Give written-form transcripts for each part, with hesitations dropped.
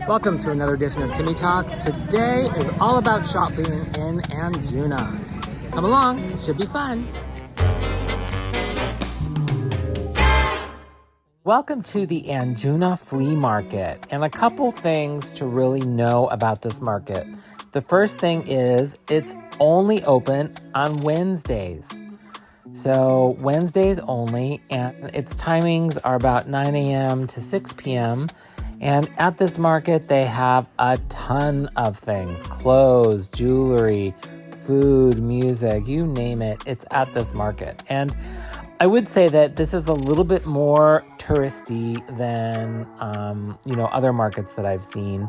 Welcome to another edition of Timmy Talks. Today is all about shopping in ANJUNA. Come along, should be fun. Welcome to the ANJUNA Flea Market, and a couple things to really know about this market. The first thing is it's only open on Wednesdays. So Wednesdays only, and its timings are about 9 a.m. to 6 p.m. And at this market, they have a ton of things: clothes, jewelry, food, music, you name it, it's at this market. And I would say that this is a little bit more touristy than, other markets that I've seen.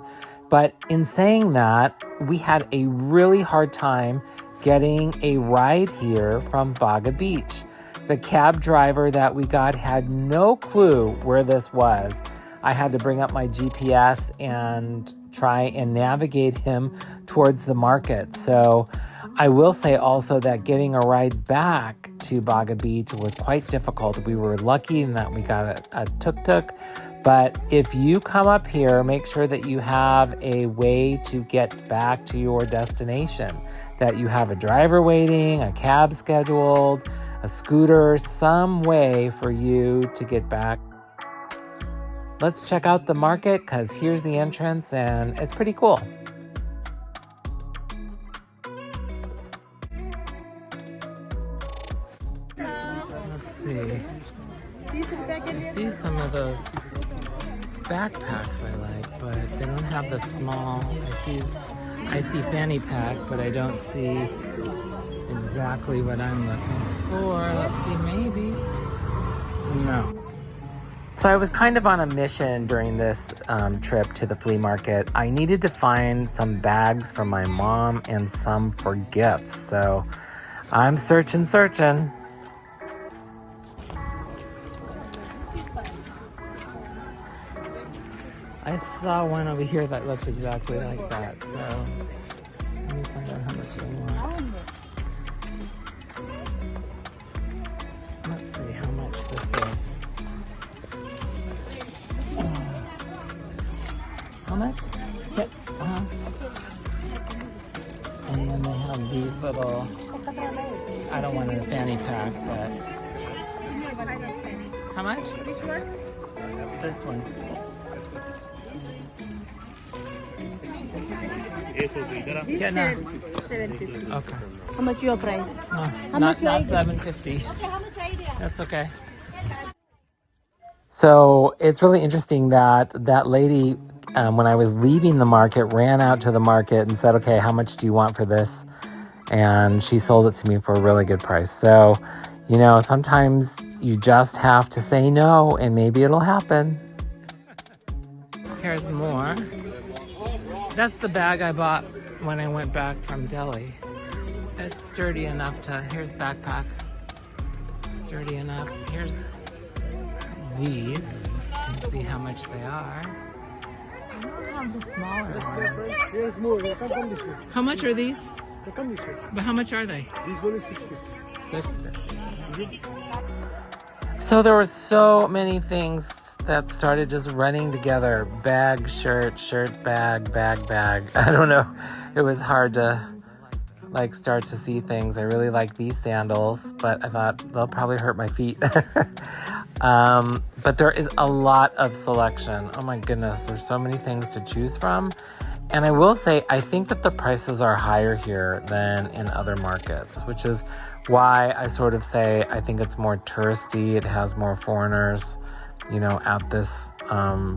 But in saying that, we had a really hard time getting a ride here from Baga Beach. The cab driver that we got had no clue where this was. I had to bring up my GPS and try and navigate him towards the market. So I will say also that getting a ride back to Baga Beach was quite difficult. We were lucky in that we got a tuk-tuk. But if you come up here, make sure that you have a way to get back to your destination, that you have a driver waiting, a cab scheduled, a scooter, some way for you to get back. Let's check out the market, because here's the entrance and it's pretty cool. Let's see. I see some of those backpacks I like, but they don't have the small. I see fanny pack, but I don't see exactly what I'm looking for. Let's see, maybe. No. So I was kind of on a mission during this trip to the flea market. I needed to find some bags for my mom and some for gifts. So I'm searching. I saw one over here that looks exactly like that. So let me find out how much I want. Let's see how much this is. How much? Yep. And then they have these little, I don't want a fanny pack, but how much? This one. This 750. Okay. How much your price? Not 750. Okay, how much idea? That's okay. So it's really interesting that that lady, when I was leaving the market, ran out to the market and said, okay, how much do you want for this? And she sold it to me for a really good price. So, sometimes you just have to say no and maybe it'll happen. Here's more. That's the bag I bought when I went back from Delhi. It's sturdy enough here's backpacks. Sturdy enough. Here's these. You can see how much they are. I don't have the smaller ones. How much are these? But how much are they? These one is $650. $650. So there were so many things that started just running together. Bag, shirt, bag, bag. I don't know. It was hard to start to see things. I really like these sandals, but I thought they'll probably hurt my feet. But there is a lot of selection. Oh my goodness, there's so many things to choose from. And I will say, I think that the prices are higher here than in other markets, which is why I sort of say I think it's more touristy. It has more foreigners, at this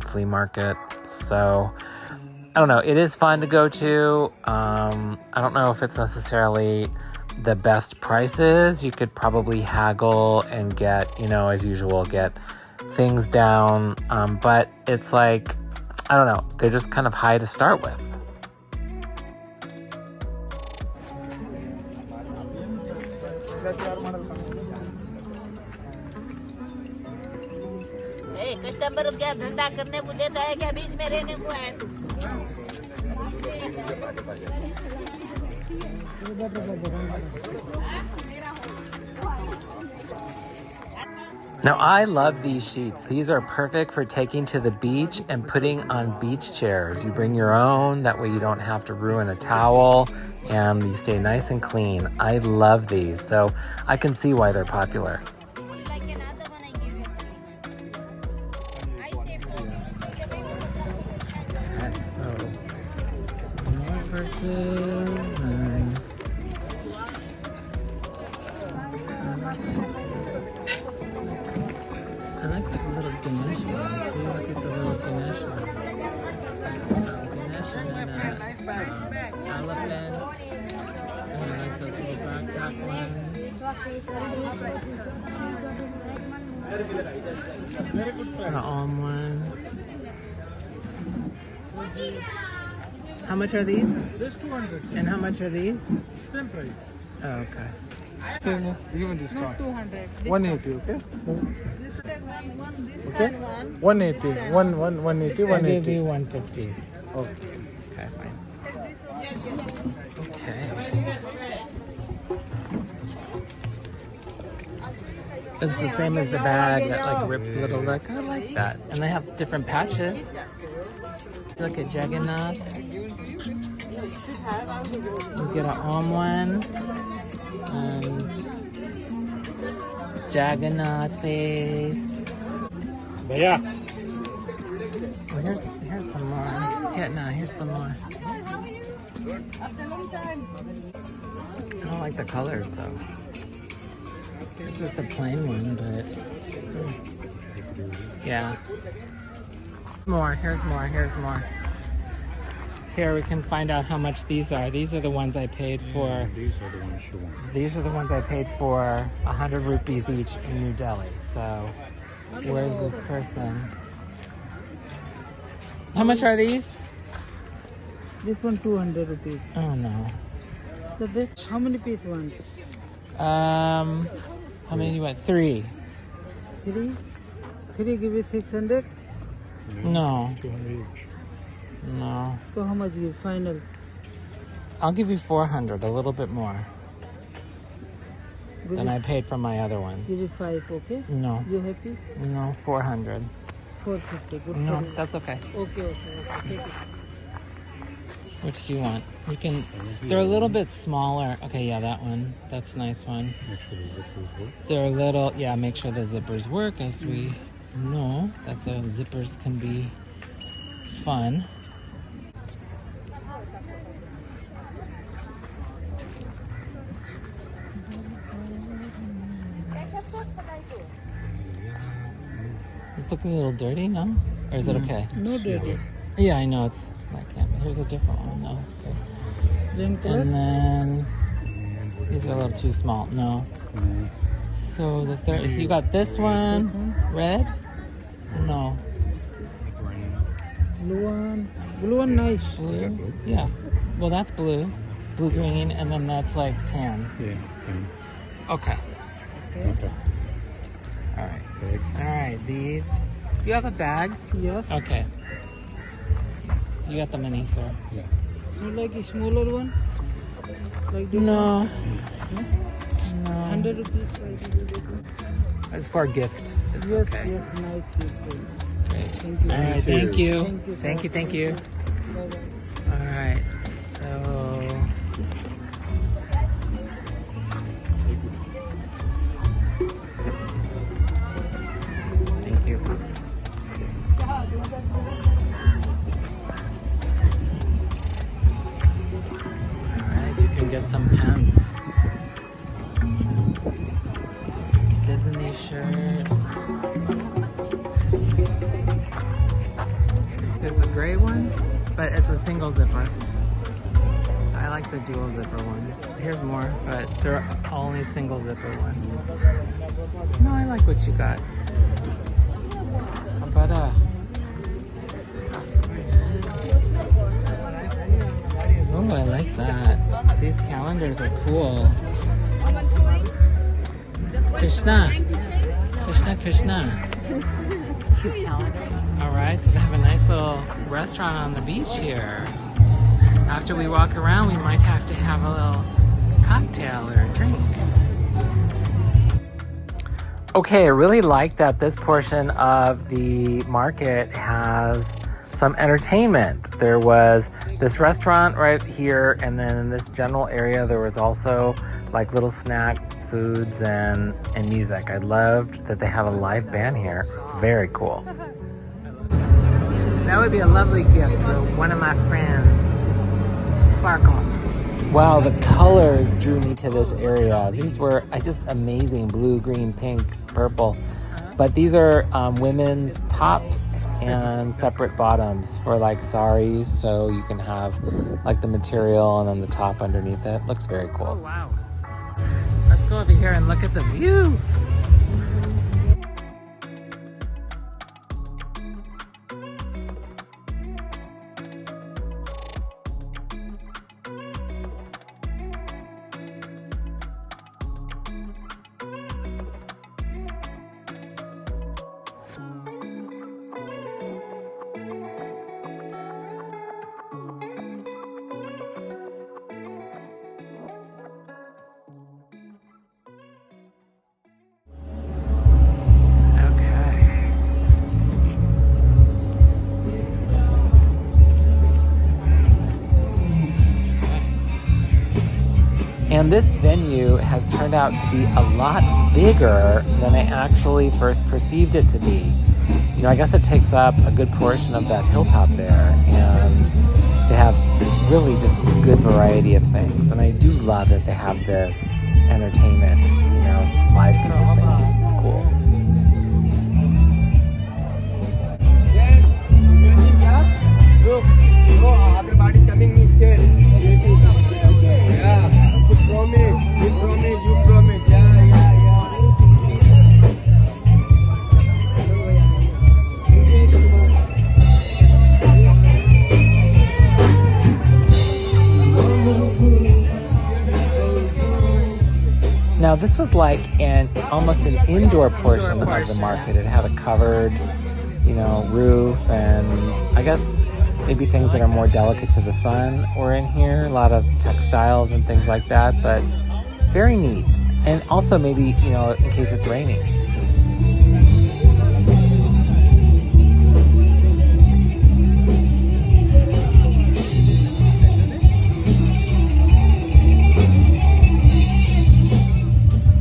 flea market. So I don't know. It is fun to go to. I don't know if it's necessarily the best prices. You could probably haggle and get, as usual, get things down. But it's like, I don't know. They're just kind of high to start with. Customer क्या धंधा करने को देता है क्या बीच में रहने को है तू Now, I love these sheets. These are perfect for taking to the beach and putting on beach chairs. You bring your own, that way you don't have to ruin a towel and you stay nice and clean. I love these, so I can see why they're popular. Like another one I give it. I say 450. Okay, so more purses and I like the little Ganesh ones. See, look at the little Ganesh ones. Ganesh and then elephant. And I like those little backpack ones. The arm one. How much are these? This 200. And how much are these? Same price. Oh, okay. Same, even discount. 200. 180, okay? This Okay? kind one. 180. 180, I'll give you 180. 150. Okay. Okay, fine. Okay. It's the same as the bag, that like ripped little look. I like that. And they have different patches. Look at Jagannath. You get an arm one. And Jagannath face. Bhaiya. Oh, here's some more. Yeah, no, here's some more. I don't like the colors though. Here's just a plain one, but yeah. More, here's more, here's more. Here we can find out how much these are. These are the ones I paid for. These are the ones you want. These are the ones I paid for 100 rupees each in New Delhi. So where's this person? How much are these? This one 200 rupees. Oh no. The best. How many piece one? How many do you want? 3. Three. Three give you 600. No. 200 each. No. So how much give final? I'll give you 400, a little bit more Give than you, I paid for my other give ones. you 5, okay? No. You happy? No, 400. 450. Good No, for you. that's okay. Okay. Take it. Which do you want? You can. They're a little bit smaller. Okay, yeah, that one. That's a nice one. Make sure the zippers work. They're a little. Yeah, make sure the zippers work, as we know. That's a zippers can be fun. It's looking a little dirty, no? Or is it okay? No dirty. Yeah, I know it's. I can't. Here's a different one. No, it's good. Green color. And then these are a little too small. No. So the third, you got this one, red? No, Blue one. Blue one nice. blue. Yeah. Well, that's blue, green, and then that's like tan. Yeah. Fine. Okay. Okay. All right. Take. All right. These. You have a bag? Yes. Okay. You got the money, sir. Yeah. You like a smaller one? Like this No. one? No. 100 rupees. I give you this one. It's for a gift. It's Yes, okay. yes, nice people. Great. Thank you. All right. Thank you. Thank you, Thank sir. you. Thank you. Bye-bye. All right. So. Thank you. Alright, you can get some pants. Disney shirts. There's a gray one, but it's a single zipper. I like the dual zipper ones. Here's more, but they're only single zipper ones. No, I like what you got. But oh, I like that. These calendars are cool. Krishna. All right, so they have a nice little restaurant on the beach here. After we walk around, we might have to have a little cocktail or a drink. Okay, I really like that this portion of the market has some entertainment. There was this restaurant right here, and then in this general area there was also like little snack foods and music. I loved that they had a live band here. Very cool. That would be a lovely gift for one of my friends. Sparkle. Wow, the colors drew me to this area. These were just amazing: blue, green, pink, purple. But these are women's tops and separate bottoms for like saris, so you can have like the material and then the top underneath it. Looks very Oh, cool. wow. Let's go over here and look at the view. And this venue has turned out to be a lot bigger than I actually first perceived it to be. You know, I guess it takes up a good portion of that hilltop there, and they have really just a good variety of things. And I do love that they have this entertainment, you know, live people thing. It's cool. Now this was like almost an indoor portion of the market. It had a covered, you know, roof, and I guess maybe things that are more delicate to the sun were in here. A lot of textiles and things like that, but very neat. And also maybe, you know, in case it's raining.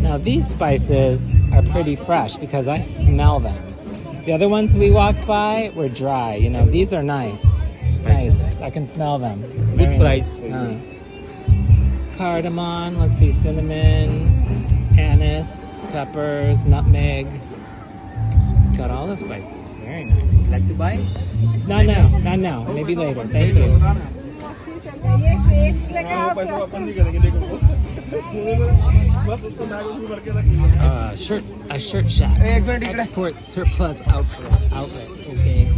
Now these spices are pretty fresh because I smell them. The other ones we walked by were dry. You know, these are nice. Nice. I can smell them. Very Good price. nice. Cardamom, let's see, cinnamon, anise, peppers, nutmeg. Got all the spices. Very nice. Like to buy? Not now, not now. Maybe later. Thank you. A shirt shack. Export surplus outlet. Okay.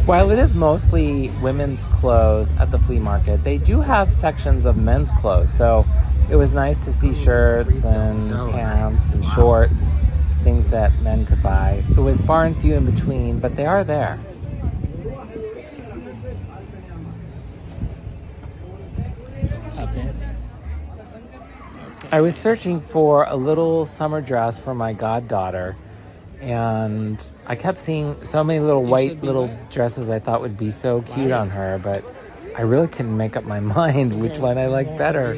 While it is mostly women's clothes at the flea market, they do have sections of men's clothes. So it was nice to see shirts and pants and shorts, things that men could buy. It was far and few in between, but they are there. A bit. I was searching for a little summer dress for my goddaughter, and I kept seeing so many little white little dresses I thought would be so cute on her, but I really couldn't make up my mind which one I liked better.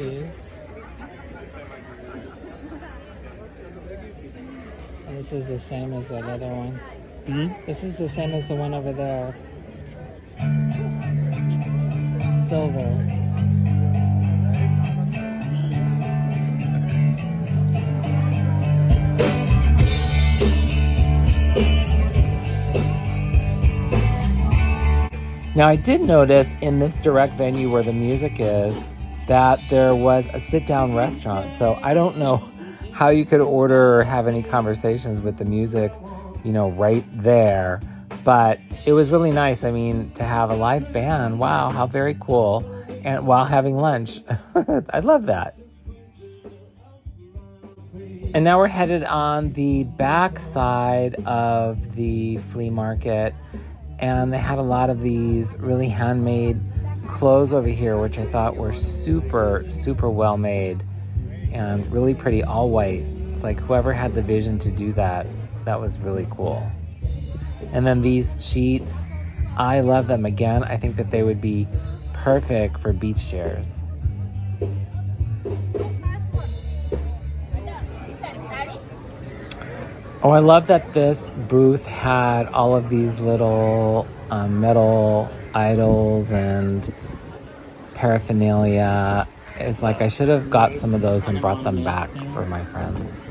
And this is the same as that other one. This is the same as the one over there. Silver. Now I did notice in this direct venue where the music is that there was a sit-down restaurant. So I don't know how you could order or have any conversations with the music, you know, right there. But it was really nice. I mean, to have a live band, wow, how very cool. And while having lunch, I love that. And now we're headed on the back side of the flea market. And they had a lot of these really handmade clothes over here, which I thought were super, super well made and really pretty, all white. It's like whoever had the vision to do that, that was really cool. And then these sheets, I love them. Again, I think that they would be perfect for beach chairs. Oh, I love that this booth had all of these little metal idols and paraphernalia. It's like I should have got some of those and brought them back for my friends.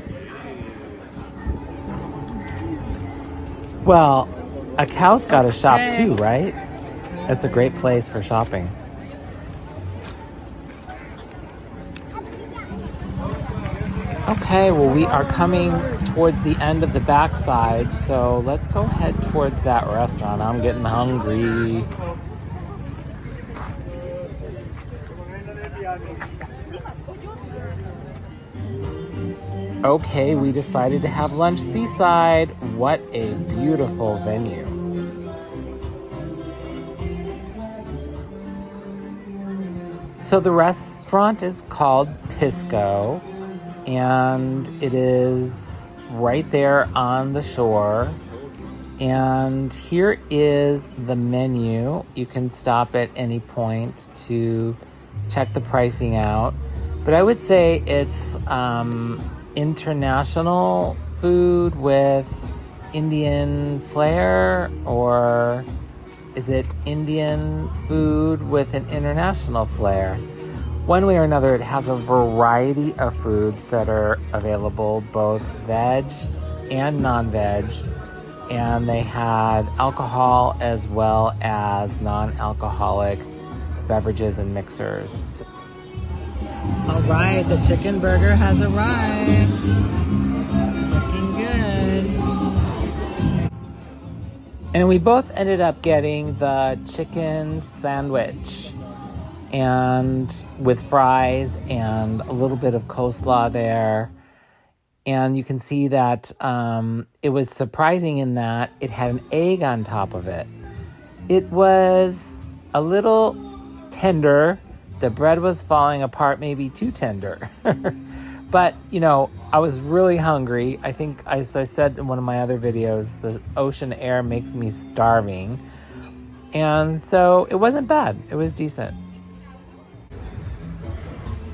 Well, a cow's got to shop too, right? It's a great place for shopping. Okay, well, we are coming towards the end of the backside, so let's go head towards that restaurant. I'm getting hungry. Okay, we decided to have lunch seaside. What a beautiful venue. So the restaurant is called PISCO, and it is right there on the shore. And here is the menu. You can stop at any point to check the pricing out. But I would say it's international food with Indian flair, or is it Indian food with an international flair? One way or another, it has a variety of foods that are available, both veg and non-veg. And they had alcohol as well as non-alcoholic beverages and mixers. All right, the chicken burger has arrived. Looking good. And we both ended up getting the chicken sandwich, and with fries and a little bit of coleslaw there. And you can see that it was surprising in that it had an egg on top of it. It was a little tender. The bread was falling apart, maybe too tender. But, you know, I was really hungry. I think, as I said in one of my other videos, the ocean air makes me starving. And so it wasn't bad. It was decent.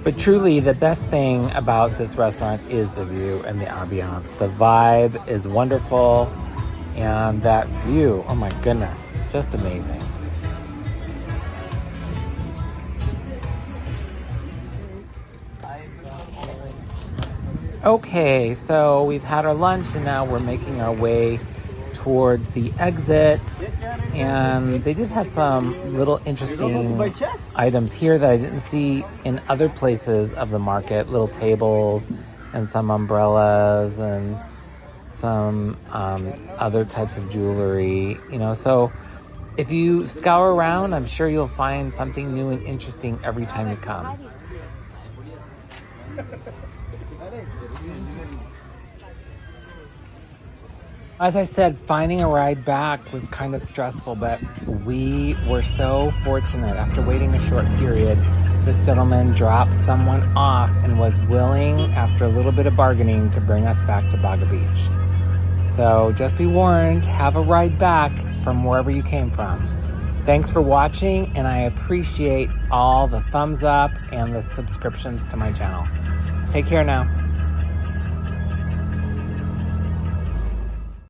But truly, the best thing about this restaurant is the view and the ambiance. The vibe is wonderful, and that view, oh my goodness, just amazing. Okay, so we've had our lunch, and now we're making our way towards the exit. And they did have some little interesting items here that I didn't see in other places of the market. Little tables and some umbrellas and some other types of jewelry, you know. So if you scour around, I'm sure you'll find something new and interesting every time you come. As I said, finding a ride back was kind of stressful, but we were so fortunate. After waiting a short period, this gentleman dropped someone off and was willing, after a little bit of bargaining, to bring us back to Baga Beach. So just be warned, have a ride back from wherever you came from. Thanks for watching, and I appreciate all the thumbs up and the subscriptions to my channel. Take care now.